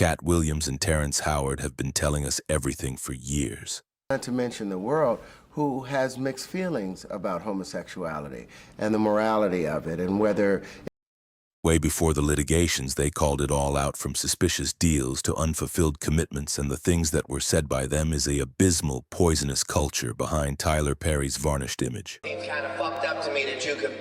Katt Williams and Terrence Howard have been telling us everything for years. Not to mention the world, who has mixed feelings about homosexuality and the morality of it, and whether... Way before the litigations, they called it all out, from suspicious deals to unfulfilled commitments, and the things that were said by them is a abysmal, poisonous culture behind Tyler Perry's varnished image. It's kind of fucked up to me that you could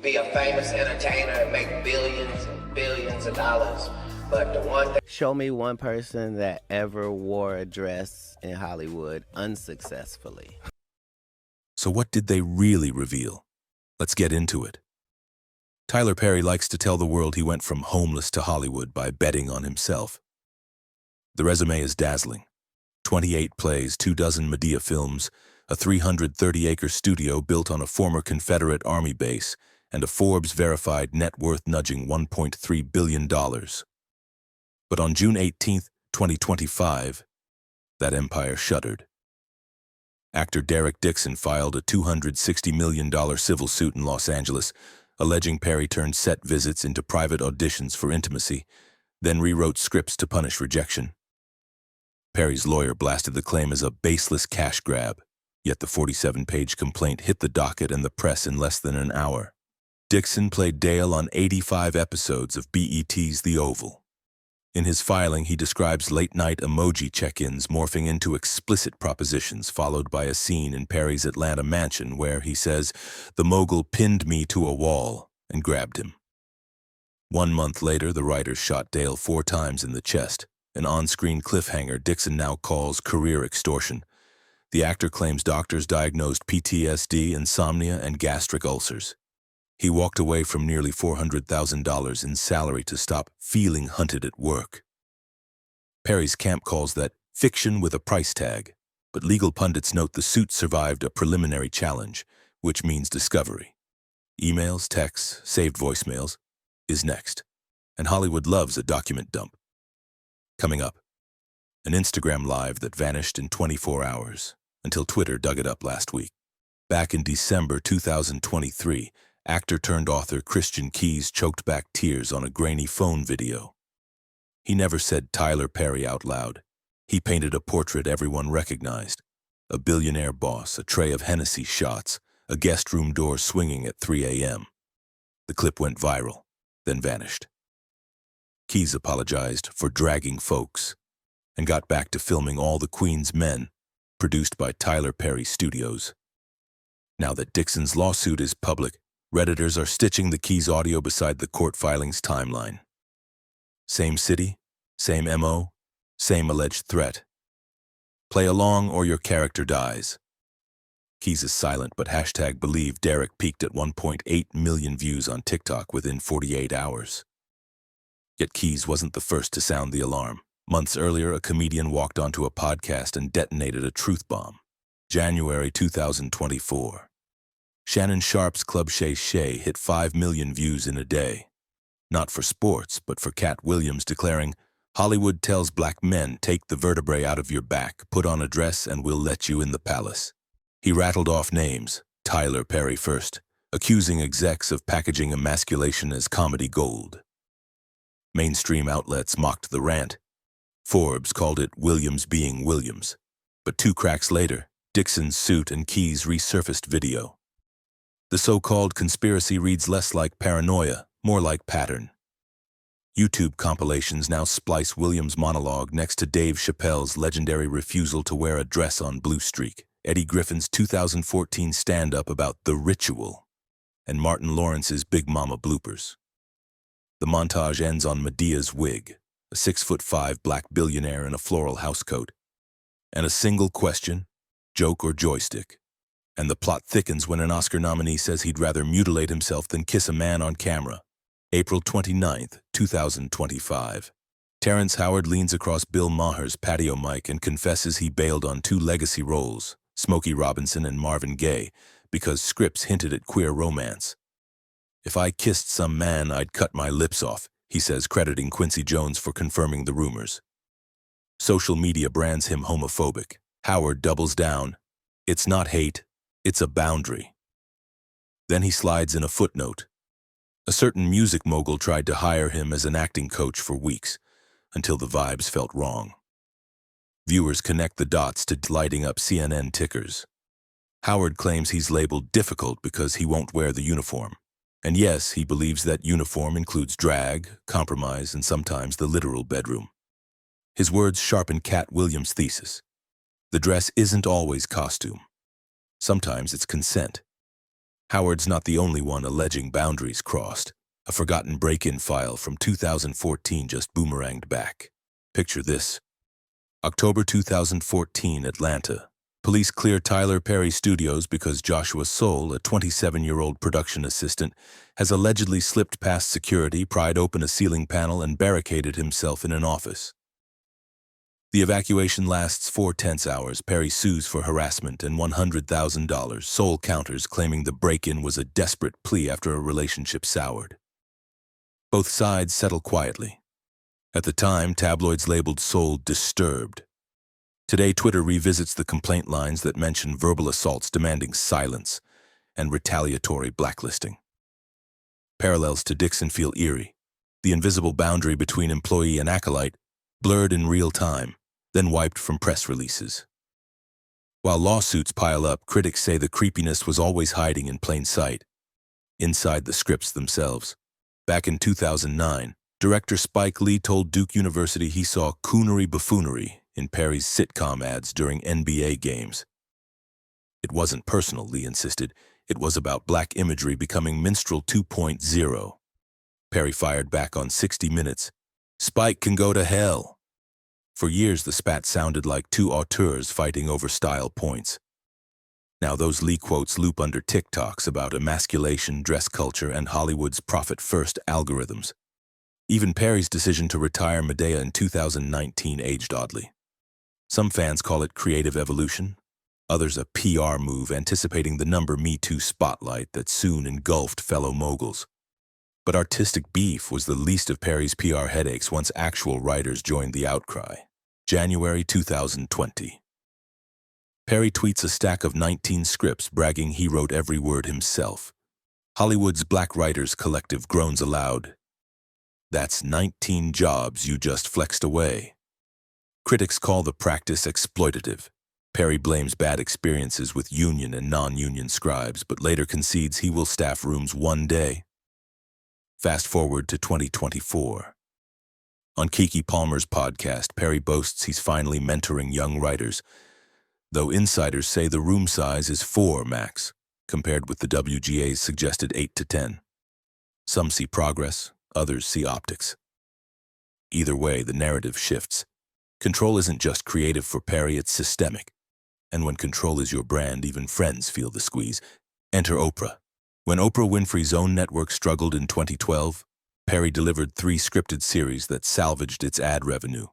be a famous entertainer and make billions and billions of dollars, but the one thing... Show me one person that ever wore a dress in Hollywood unsuccessfully. So what did they really reveal? Let's get into it. Tyler Perry likes to tell the world he went from homeless to Hollywood by betting on himself. The resume is dazzling. 28 plays, 24 Madea films, a 330-acre studio built on a former Confederate Army base, and a Forbes-verified net worth nudging $1.3 billion. But on June 18, 2025, that empire shuddered. Actor Derek Dixon filed a $260 million civil suit in Los Angeles, alleging Perry turned set visits into private auditions for intimacy, then rewrote scripts to punish rejection. Perry's lawyer blasted the claim as a baseless cash grab, yet the 47-page complaint hit the docket and the press in less than an hour. Dixon played Dale on 85 episodes of BET's The Oval. In his filing, he describes late-night emoji check-ins morphing into explicit propositions, followed by a scene in Perry's Atlanta mansion where, he says, the mogul pinned me to a wall and grabbed him. 1 month later, the writers shot Dale 4 times in the chest, an on-screen cliffhanger Dixon now calls career extortion. The actor claims doctors diagnosed PTSD, insomnia, and gastric ulcers. He walked away from nearly $400,000 in salary to stop feeling hunted at work. Perry's camp calls that fiction with a price tag, but legal pundits note the suit survived a preliminary challenge, which means discovery. Emails, texts, saved voicemails is next, and Hollywood loves a document dump. Coming up, an Instagram Live that vanished in 24 hours, until Twitter dug it up last week. Back in December 2023, actor-turned-author Christian Keyes choked back tears on a grainy phone video. He never said Tyler Perry out loud. He painted a portrait everyone recognized. A billionaire boss, a tray of Hennessy shots, a guest room door swinging at 3 a.m. The clip went viral, then vanished. Keyes apologized for dragging folks and got back to filming All the Queen's Men, produced by Tyler Perry Studios. Now that Dixon's lawsuit is public, Redditors are stitching the Keyes audio beside the court filings timeline. Same city, same MO, same alleged threat. Play along or your character dies. Keyes is silent, but hashtag Believe Derek peaked at 1.8 million views on TikTok within 48 hours. Yet Keyes wasn't the first to sound the alarm. Months earlier, a comedian walked onto a podcast and detonated a truth bomb. January 2024. Shannon Sharpe's Club Shay Shay hit 5 million views in a day. Not for sports, but for Katt Williams declaring, Hollywood tells black men, take the vertebrae out of your back, put on a dress, and we'll let you in the palace. He rattled off names, Tyler Perry first, accusing execs of packaging emasculation as comedy gold. Mainstream outlets mocked the rant. Forbes called it Williams being Williams. But 2 cracks later, Dixon's suit and Keyes resurfaced video. The so-called conspiracy reads less like paranoia, more like pattern. YouTube compilations now splice Williams' monologue next to Dave Chappelle's legendary refusal to wear a dress on Blue Streak, Eddie Griffin's 2014 stand-up about The Ritual, and Martin Lawrence's Big Mama bloopers. The montage ends on Madea's wig, a 6'5" black billionaire in a floral housecoat, and a single question, joke or joystick. And the plot thickens when an Oscar nominee says he'd rather mutilate himself than kiss a man on camera. April 29, 2025. Terrence Howard leans across Bill Maher's patio mic and confesses he bailed on 2 legacy roles, Smokey Robinson and Marvin Gaye, because scripts hinted at queer romance. If I kissed some man, I'd cut my lips off, he says, crediting Quincy Jones for confirming the rumors. Social media brands him homophobic. Howard doubles down. It's not hate. It's a boundary. Then he slides in a footnote. A certain music mogul tried to hire him as an acting coach for weeks, until the vibes felt wrong. Viewers connect the dots to lighting up CNN tickers. Howard claims he's labeled difficult because he won't wear the uniform. And yes, he believes that uniform includes drag, compromise, and sometimes the literal bedroom. His words sharpen Katt Williams' thesis. The dress isn't always costume. Sometimes it's consent. Howard's not the only one alleging boundaries crossed. A forgotten break-in file from 2014 just boomeranged back. Picture this. October 2014, Atlanta. Police clear Tyler Perry Studios because Joshua Soule, a 27-year-old production assistant, has allegedly slipped past security, pried open a ceiling panel, and barricaded himself in an office. The evacuation lasts 4 tense hours. Perry sues for harassment and $100,000. Soule counters, claiming the break-in was a desperate plea after a relationship soured. Both sides settle quietly. At the time, tabloids labeled Soule disturbed. Today, Twitter revisits the complaint lines that mention verbal assaults demanding silence and retaliatory blacklisting. Parallels to Dixon feel eerie. The invisible boundary between employee and acolyte, blurred in real time, then wiped from press releases. While lawsuits pile up, critics say the creepiness was always hiding in plain sight, inside the scripts themselves. Back in 2009, director Spike Lee told Duke University he saw coonery buffoonery in Perry's sitcom ads during NBA games. It wasn't personal, Lee insisted. It was about black imagery becoming Minstrel 2.0. Perry fired back on 60 Minutes. Spike can go to hell. For years, the spat sounded like two auteurs fighting over style points. Now those Lee quotes loop under TikToks about emasculation, dress culture, and Hollywood's profit-first algorithms. Even Perry's decision to retire Madea in 2019 aged oddly. Some fans call it creative evolution, others a PR move anticipating the number Me Too spotlight that soon engulfed fellow moguls. But artistic beef was the least of Perry's PR headaches once actual writers joined the outcry. January 2020. Perry tweets a stack of 19 scripts bragging he wrote every word himself. Hollywood's Black Writers Collective groans aloud. That's 19 jobs you just flexed away. Critics call the practice exploitative. Perry blames bad experiences with union and non-union scribes, but later concedes he will staff rooms one day. Fast forward to 2024. On Keke Palmer's podcast, Perry boasts he's finally mentoring young writers, though insiders say the room size is 4 max, compared with the WGA's suggested 8 to 10. Some see progress, others see optics. Either way, the narrative shifts. Control isn't just creative for Perry, it's systemic. And when control is your brand, even friends feel the squeeze. Enter Oprah. When Oprah Winfrey's own network struggled in 2012, Perry delivered 3 scripted series that salvaged its ad revenue.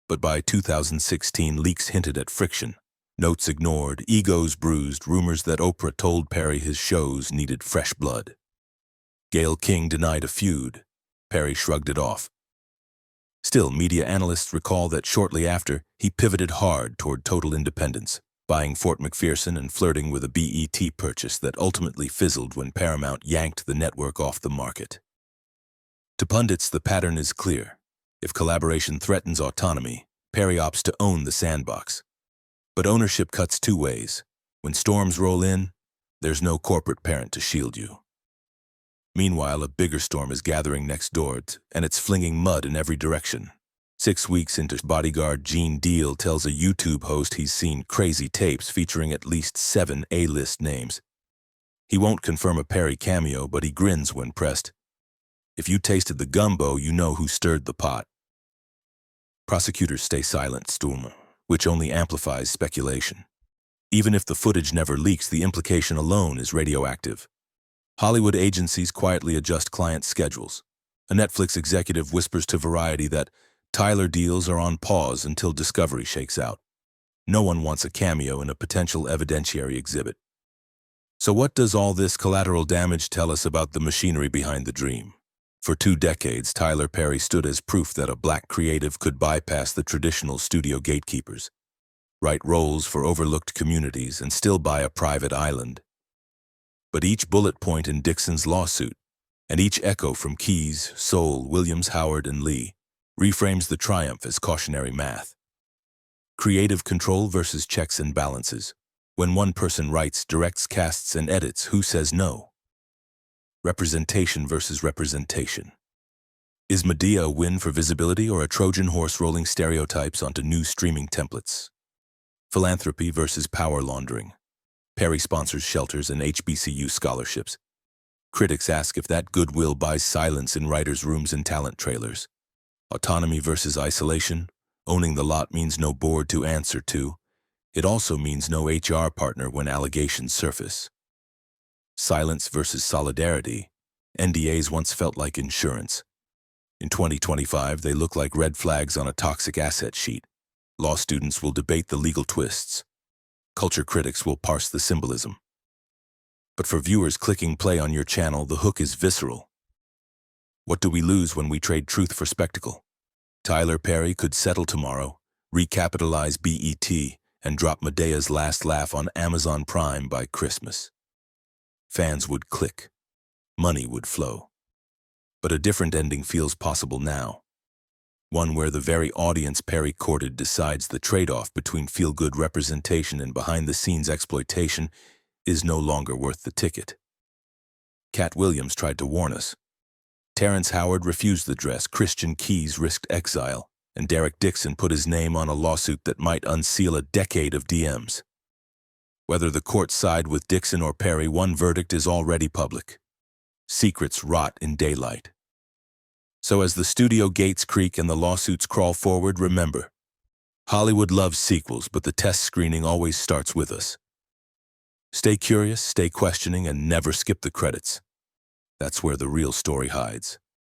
But by 2016, leaks hinted at friction. Notes ignored, egos bruised, rumors that Oprah told Perry his shows needed fresh blood. Gayle King denied a feud. Perry shrugged it off. Still, media analysts recall that shortly after, he pivoted hard toward total independence, buying Fort McPherson and flirting with a BET purchase that ultimately fizzled when Paramount yanked the network off the market. To pundits, the pattern is clear. If collaboration threatens autonomy, Perry opts to own the sandbox. But ownership cuts 2 ways. When storms roll in, there's no corporate parent to shield you. Meanwhile, a bigger storm is gathering next door, and it's flinging mud in every direction. 6 weeks into Bodyguard, Gene Deal tells a YouTube host he's seen crazy tapes featuring at least 7 A-list names. He won't confirm a Perry cameo, but he grins when pressed. If you tasted the gumbo, you know who stirred the pot. Prosecutors stay silent, Stormer, which only amplifies speculation. Even if the footage never leaks, the implication alone is radioactive. Hollywood agencies quietly adjust client schedules. A Netflix executive whispers to Variety that Tyler deals are on pause until discovery shakes out. No one wants a cameo in a potential evidentiary exhibit. So what does all this collateral damage tell us about the machinery behind the dream? For 2 decades, Tyler Perry stood as proof that a black creative could bypass the traditional studio gatekeepers, write roles for overlooked communities, and still buy a private island. But each bullet point in Dixon's lawsuit, and each echo from Keyes, Soule, Williams, Howard, and Lee, reframes the triumph as cautionary math. Creative control versus checks and balances. When one person writes, directs, casts, and edits, who says no? Representation versus representation. Is Madea a win for visibility or a Trojan horse rolling stereotypes onto new streaming templates? Philanthropy versus power laundering. Perry sponsors shelters and HBCU scholarships. Critics ask if that goodwill buys silence in writers' rooms and talent trailers. Autonomy versus isolation. Owning the lot means no board to answer to. It also means no HR partner when allegations surface. Silence versus solidarity. NDAs once felt like insurance. In 2025, they look like red flags on a toxic asset sheet. Law students will debate the legal twists. Culture critics will parse the symbolism. But for viewers clicking play on your channel, the hook is visceral. What do we lose when we trade truth for spectacle? Tyler Perry could settle tomorrow, recapitalize BET, and drop Medea's last laugh on Amazon Prime by Christmas. Fans would click. Money would flow. But a different ending feels possible now. One where the very audience Perry courted decides the trade-off between feel-good representation and behind-the-scenes exploitation is no longer worth the ticket. Katt Williams tried to warn us. Terrence Howard refused the dress, Christian Keys risked exile, and Derek Dixon put his name on a lawsuit that might unseal a decade of DMs. Whether the court side with Dixon or Perry, one verdict is already public. Secrets rot in daylight. So as the studio gates creak and the lawsuits crawl forward, remember, Hollywood loves sequels, but the test screening always starts with us. Stay curious, stay questioning, and never skip the credits. That's where the real story hides.